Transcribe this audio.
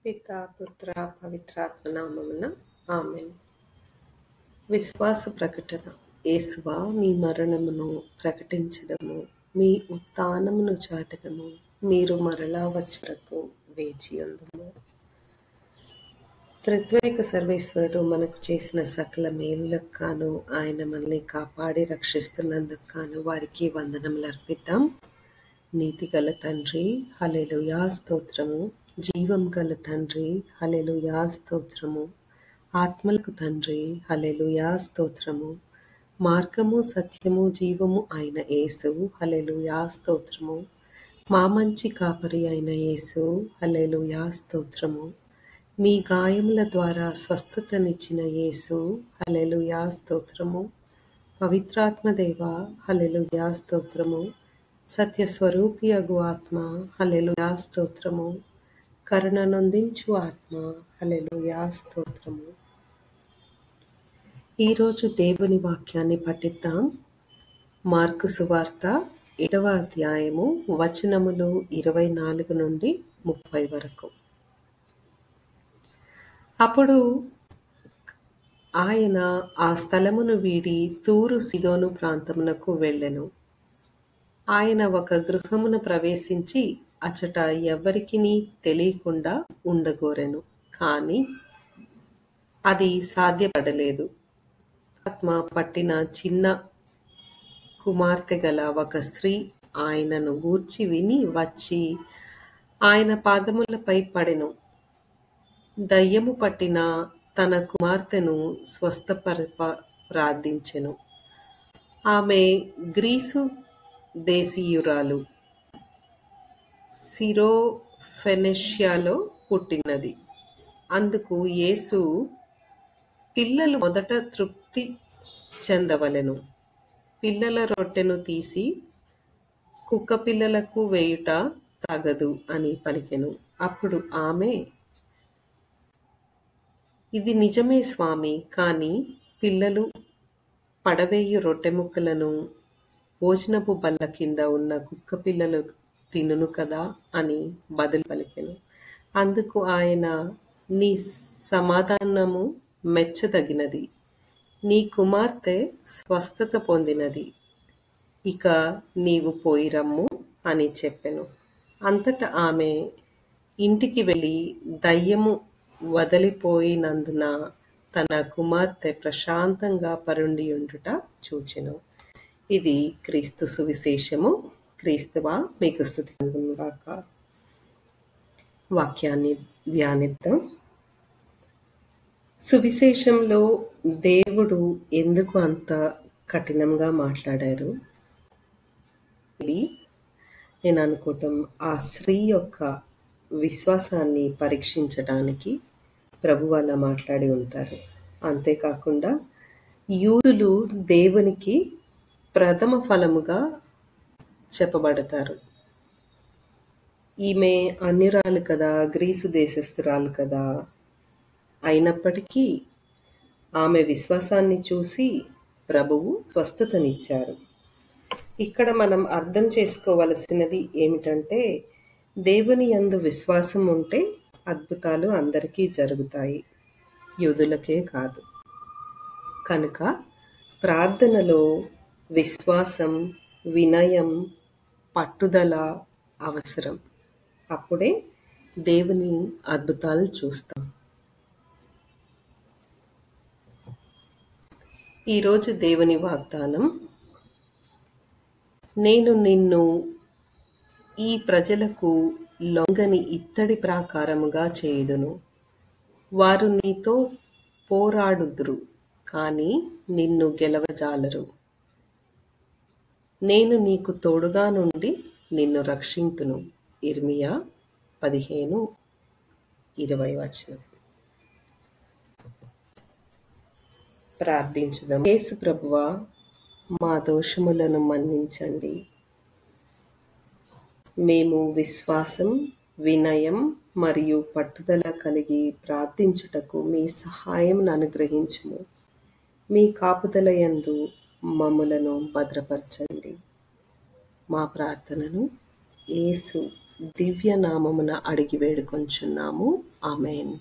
పితా పుత్ర పవిత్రాత్మ నామమున ఆమెన్. విశ్వాస ప్రకటన. యేసువా, మీ మరణమును ప్రకటించదము, మీ ఉత్థానమును చాటదము, మీరు మరలా వచ్చుటకు వేచియుందుము. త్రిత్వైక సర్వేశ్వరుడు మనకు చేసిన సకల మేలులకు గాను, ఆయన మనల్ని కాపాడి రక్షిస్తున్నందుకు గాను వారికి వందనములు అర్పిద్దాం. నీతి గల తండ్రి, హల్లెలూయా స్తోత్రము. జీవం గల తండ్రి, హల్లెలూయా స్తోత్రము. ఆత్మలకు తండ్రి, హల్లెలూయా స్తోత్రము. మార్గము సత్యము జీవము అయిన యేసు, హల్లెలూయా స్తోత్రము. మా మంచి కాపరి అయిన యేసు, హల్లెలూయా స్తోత్రము. మీ గాయముల ద్వారా స్వస్థతనిచ్చిన యేసు, హల్లెలూయా స్తోత్రము. పవిత్రాత్మ దేవ, హల్లెలూయా స్తోత్రము. సత్యస్వరూపియగు ఆత్మ, హల్లెలూయా స్తోత్రము. కరుణ నొందించు ఆత్మ, హల్లెలూయా స్తోత్రము. ఈరోజు దేవుని వాక్యాన్ని పఠిద్దాం. మార్కు సువార్త 7వ అధ్యాయము వచనములు 24 నుండి 30 వరకు. అప్పుడు ఆయన ఆ స్థలమును వీడి తూరు సీదోను ప్రాంతమునకు వెళ్ళెను. ఆయన ఒక గృహమును ప్రవేశించి అచట ఎవ్వరికిని తెలియకుండా ఉండగోరెను. కాని అది సాధ్యపడలేదు. ఆత్మ పట్టిన చిన్న కుమార్తె గల ఒక స్త్రీ ఆయనను గూర్చి విని వచ్చి ఆయన పాదములపై పడెను. దయ్యము పట్టిన తన కుమార్తెను ప్రార్థించెను. ఆమె గ్రీసు దేశీయురాలు, సిరోఫెనిషియాలో పుట్టినది. అందుకు యేసు, పిల్లలు మొదట తృప్తి చెందవలెను, పిల్లల రొట్టెను తీసి కుక్క పిల్లలకు వేయుట తగదు అని పలికెను. అప్పుడు ఆమె, ఇది నిజమే స్వామి, కాని పిల్లలు పడవేయు రొట్టె ముక్కలను భోజనపు బల్ల కింద ఉన్న కుక్క పిల్లలు తినును కదా అని బదులు పలికెను. అందుకు ఆయన, నీ సమాధానము మెచ్చదగినది, నీ కుమార్తె స్వస్థత పొందినది, ఇక నీవు పోయి రమ్ము అని చెప్పెను. అంతటా ఆమె ఇంటికి వెళ్ళి దయ్యము వదలిపోయినందున తన కుమార్తె ప్రశాంతంగా పరుండియుండుట చూచెను. ఇది క్రీస్తు సువిశేషము. క్రీస్తువా, మీకు స్తుతి కలుగును గాక. వాక్యాన్ని ధ్యానిద్దాం. సువిశేషంలో దేవుడు ఎందుకు అంత కఠినంగా మాట్లాడారు? నేను అనుకోవటం, ఆ స్త్రీ యొక్క విశ్వాసాన్ని పరీక్షించడానికి ప్రభు అలా మాట్లాడి ఉంటారు. అంతేకాకుండా యూదులు దేవునికి ప్రథమ ఫలముగా చెప్పబడతారు. ఈమె అన్యురాలు కదా, గ్రీసు దేశస్థురాలు కదా, అయినప్పటికీ ఆమె విశ్వాసాన్ని చూసి ప్రభువు స్వస్థతనిచ్చారు. ఇక్కడ మనం అర్థం చేసుకోవలసినది ఏమిటంటే, దేవుని యందు విశ్వాసం ఉంటే అద్భుతాలు అందరికీ జరుగుతాయి, యూదులకే కాదు. కనుక ప్రార్థనలో విశ్వాసం, వినయం, పట్టుదల అవసరం. అప్పుడే దేవుని అద్భుతాలు చూస్తాం. ఈరోజు దేవుని వాగ్దానం, నేను నిన్ను ఈ ప్రజలకు లొంగని ఇత్తడి ప్రాకారముగా చేయుదును. వారు నీతో పోరాడుదురు, కాని నిన్ను గెలవజాలరు. నేను నీకు తోడుగా నుండి నిన్ను రక్షింతును. ఇర్మియా 15:20 వచనం. ప్రార్థించుదాం. యేసు ప్రభువా, మా దోషములను మన్నించండి. మేము విశ్వాసం, వినయం మరియు పట్టుదల కలిగి ప్రార్థించుటకు మీ సహాయం అనుగ్రహించుము. మీ కాపుదల యందు మమ్ములను భద్రపరచండి. మా ప్రార్థనను యేసు దివ్య నామమున అడిగి వేడుకొంచున్నాము. ఆమేన్.